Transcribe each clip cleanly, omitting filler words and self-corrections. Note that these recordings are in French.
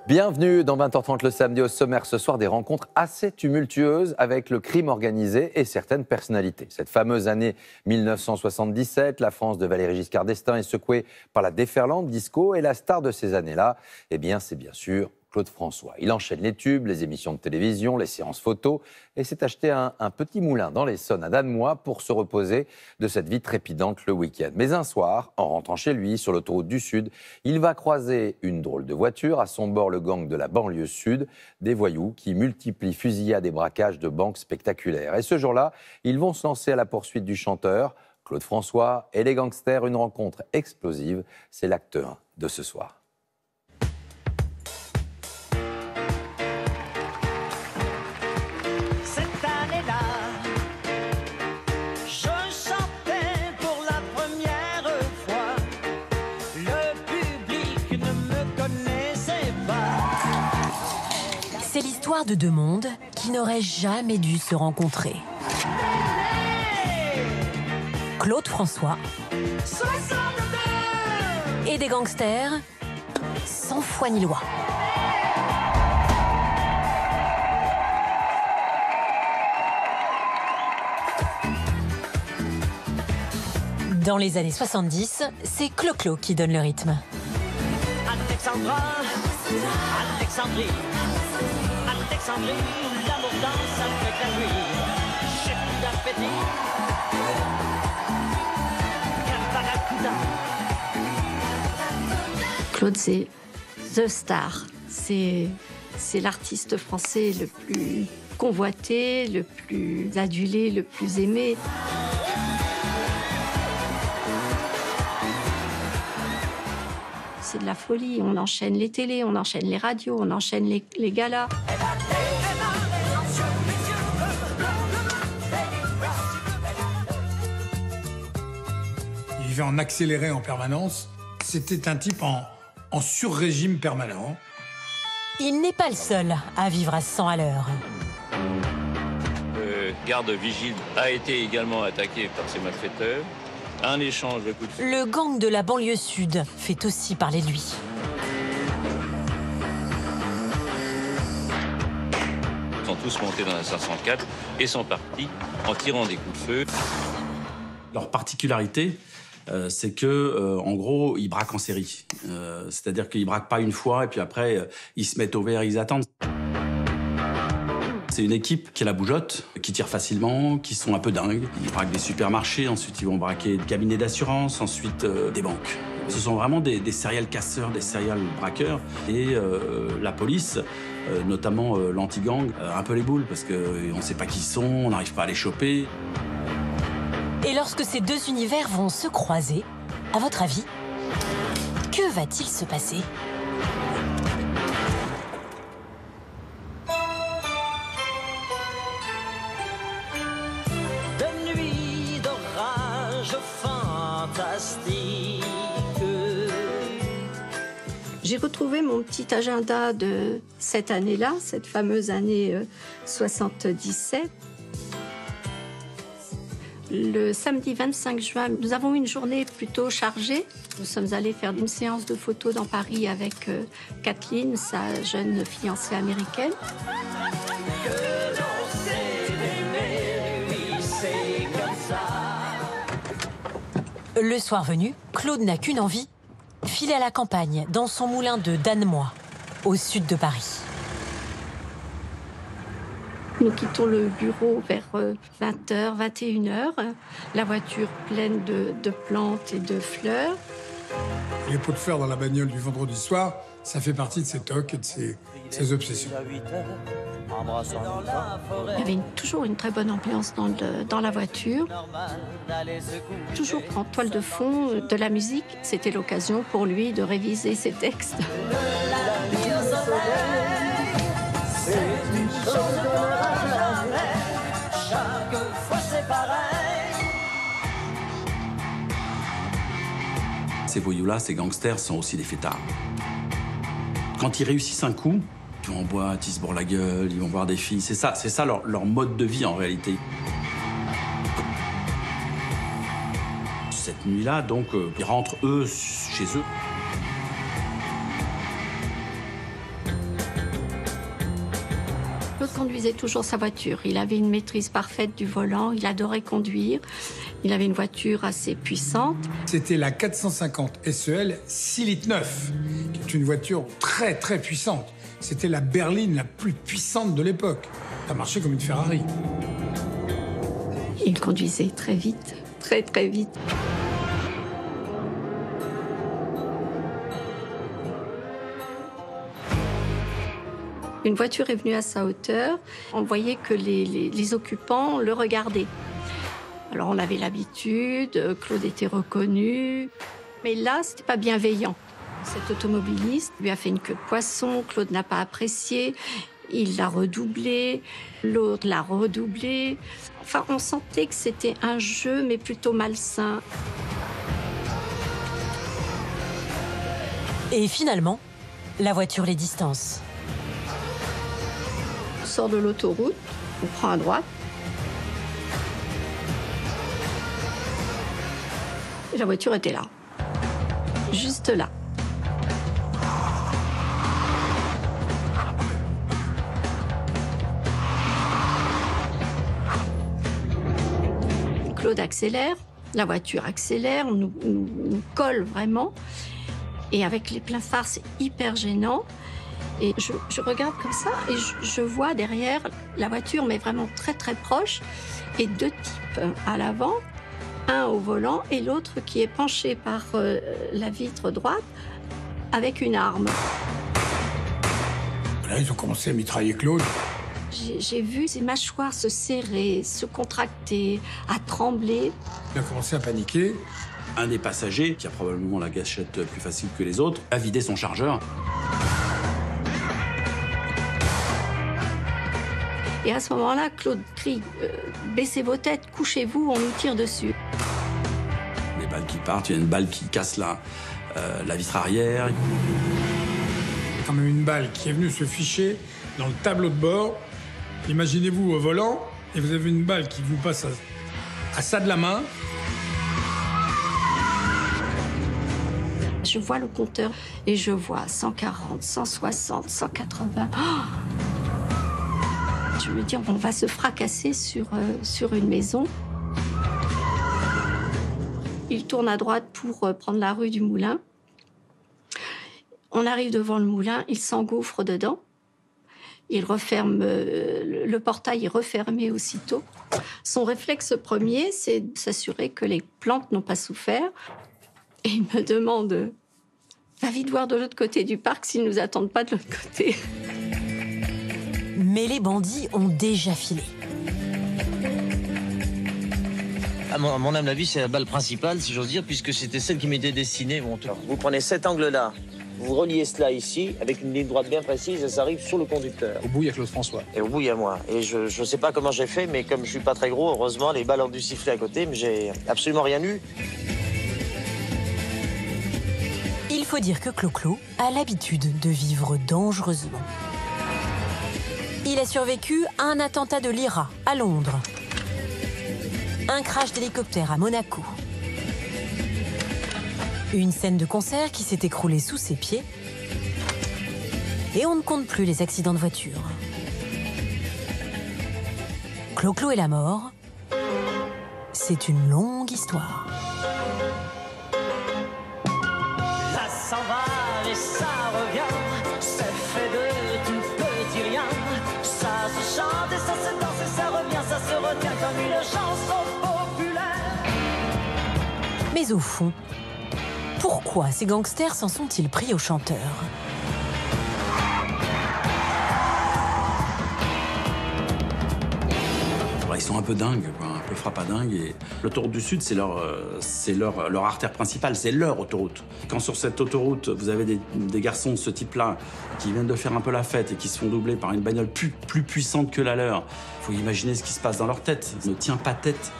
Bienvenue dans 20h30 le samedi. Au sommaire ce soir, des rencontres assez tumultueuses avec le crime organisé et certaines personnalités. Cette fameuse année 1977, la France de Valéry Giscard d'Estaing est secouée par la déferlante disco et la star de ces années-là, c'est bien sûr Claude François. Il enchaîne les tubes, les émissions de télévision, les séances photos et s'est acheté un petit moulin dans l'Essonne à Danemois pour se reposer de cette vie trépidante le week-end. Mais un soir, en rentrant chez lui sur l'autoroute du Sud, il va croiser une drôle de voiture, à son bord le gang de la banlieue sud, des voyous qui multiplient fusillades et braquages de banques spectaculaires. Et ce jour-là, ils vont se lancer à la poursuite du chanteur. Claude François et les gangsters, une rencontre explosive, c'est l'acte 1 de ce soir. C'est l'histoire de deux mondes qui n'auraient jamais dû se rencontrer. Claude François et des gangsters sans foi ni loi. Dans les années 70, c'est Clo-Clo qui donne le rythme. Alexandrie, l'amour danse avec la nuit. J'ai plus d'appétit. Claude, c'est The Star. C'est l'artiste français le plus convoité, le plus adulé, le plus aimé. C'est de la folie. On enchaîne les télés, on enchaîne les radios, on enchaîne les galas. Il vivait en accéléré en permanence. C'était un type en sur-régime permanent. Il n'est pas le seul à vivre à 100 à l'heure. Le garde vigile a été également attaqué par ces malfaiteurs. Un échange de coups de feu. Le gang de la banlieue sud fait aussi parler de lui. Ils sont tous montés dans la 504 et sont partis en tirant des coups de feu. Leur particularité, c'est que, en gros, ils braquent en série. C'est-à-dire qu'ils braquent pas une fois et puis après, ils se mettent au vert et ils attendent. C'est une équipe qui a la bougeotte, qui tire facilement, qui sont un peu dingues. Ils braquent des supermarchés, ensuite ils vont braquer des cabinets d'assurance, ensuite des banques. Ce sont vraiment des serial casseurs, des serial braqueurs. Et la police, notamment l'anti-gang, un peu les boules parce qu'on ne sait pas qui ils sont, on n'arrive pas à les choper. Et lorsque ces deux univers vont se croiser, à votre avis, que va-t-il se passer ? De nuit d'orage fantastique. J'ai retrouvé mon petit agenda de cette année-là, cette fameuse année 77. Le samedi 25 juin, nous avons eu une journée plutôt chargée. Nous sommes allés faire une séance de photos dans Paris avec Kathleen, sa jeune fiancée américaine. Le soir venu, Claude n'a qu'une envie, filer à la campagne, dans son moulin de Danemois, au sud de Paris. Nous quittons le bureau vers 20h, 21h. La voiture pleine de plantes et de fleurs. Les pots de fleurs dans la bagnole du vendredi soir, ça fait partie de ses tocs et de ses obsessions. Il y avait toujours une très bonne ambiance dans la voiture. Toujours en toile de fond de la musique. C'était l'occasion pour lui de réviser ses textes. Ces voyous-là, ces gangsters, sont aussi des fêtards. Quand ils réussissent un coup, ils vont en boîte, ils se bourrent la gueule, ils vont voir des filles. C'est ça leur mode de vie en réalité. Cette nuit-là, donc, ils rentrent, eux, chez eux. Claude conduisait toujours sa voiture. Il avait une maîtrise parfaite du volant, il adorait conduire. Il avait une voiture assez puissante. C'était la 450 SEL 6 litres 9, qui est une voiture très très puissante. C'était la berline la plus puissante de l'époque. Ça marchait comme une Ferrari. Il conduisait très vite, très très vite. Une voiture est venue à sa hauteur. On voyait que les occupants le regardaient. Alors on avait l'habitude, Claude était reconnu. Mais là, c'était pas bienveillant. Cet automobiliste lui a fait une queue de poisson. Claude n'a pas apprécié. Il l'a redoublé. L'autre l'a redoublé. Enfin, on sentait que c'était un jeu, mais plutôt malsain. Et finalement, la voiture les distance. On sort de l'autoroute, on prend à droite. Et la voiture était là. Juste là. Claude accélère, la voiture accélère, nous colle vraiment. Et avec les pleins phares, c'est hyper gênant. Et je regarde comme ça et je vois derrière la voiture, mais vraiment très très proche, et deux types à l'avant, un au volant et l'autre qui est penché par la vitre droite avec une arme. Là, ils ont commencé à mitrailler Claude. J'ai vu ses mâchoires se serrer, se contracter, à trembler. Il a commencé à paniquer. Un des passagers, qui a probablement la gâchette plus facile que les autres, a vidé son chargeur. Et à ce moment-là, Claude crie « Baissez vos têtes, couchez-vous, on nous tire dessus ». Les balles qui partent, il y a une balle qui casse la vitre arrière. Quand même une balle qui est venue se ficher dans le tableau de bord. Imaginez-vous au volant, et vous avez une balle qui vous passe à ça de la main. Je vois le compteur et je vois 140, 160, 180. Oh, je me dis, on va se fracasser sur une maison. Il tourne à droite pour prendre la rue du Moulin. On arrive devant le moulin, il s'engouffre dedans. Il referme, le portail est refermé aussitôt. Son réflexe premier, c'est de s'assurer que les plantes n'ont pas souffert. Et il me demande, va vite voir de l'autre côté du parc s'ils ne nous attendent pas de l'autre côté. Mais les bandits ont déjà filé. À mon humble avis, c'est la balle principale, si j'ose dire, puisque c'était celle qui m'était destinée. Bon, vous prenez cet angle-là, vous reliez cela ici, avec une ligne droite bien précise, et ça arrive sur le conducteur. Au bout, il y a Claude François. Et au bout, il y a moi. Et je ne sais pas comment j'ai fait, mais comme je suis pas très gros, heureusement, les balles ont dû siffler à côté, mais j'ai absolument rien eu. Il faut dire que Clo-Clo a l'habitude de vivre dangereusement. Il a survécu à un attentat de l'IRA à Londres, un crash d'hélicoptère à Monaco, une scène de concert qui s'est écroulée sous ses pieds, et on ne compte plus les accidents de voiture. Clo-Clo et la mort, c'est une longue histoire. Ça s'en va et ça revient, c'est fait de tout petit rien. Ça se chante et ça se danse et ça revient, ça se retient comme une chanson populaire. Mais au fond, pourquoi ces gangsters s'en sont-ils pris aux chanteurs ? Ils sont un peu dingues, quoi, un peu frappadingues. Et l'autoroute du Sud, c'est leur artère principale, c'est leur autoroute. Quand sur cette autoroute, vous avez des garçons de ce type-là qui viennent de faire un peu la fête et qui se font doubler par une bagnole plus puissante que la leur, il faut imaginer ce qui se passe dans leur tête. Ne tient pas tête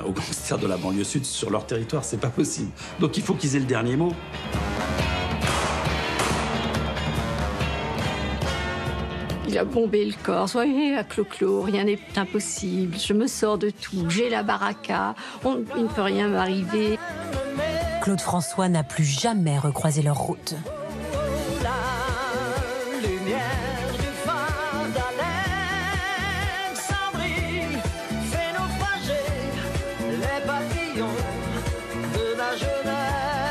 aux gangsters de la banlieue Sud sur leur territoire, c'est pas possible. Donc il faut qu'ils aient le dernier mot. Il a bombé le corps. Soyez à Clo-Clo, rien n'est impossible. Je me sors de tout. J'ai la baraka. Il ne peut rien m'arriver. Claude François n'a plus jamais recroisé leur route. La lumière du phare d'Alès. rayon de la jeunesse.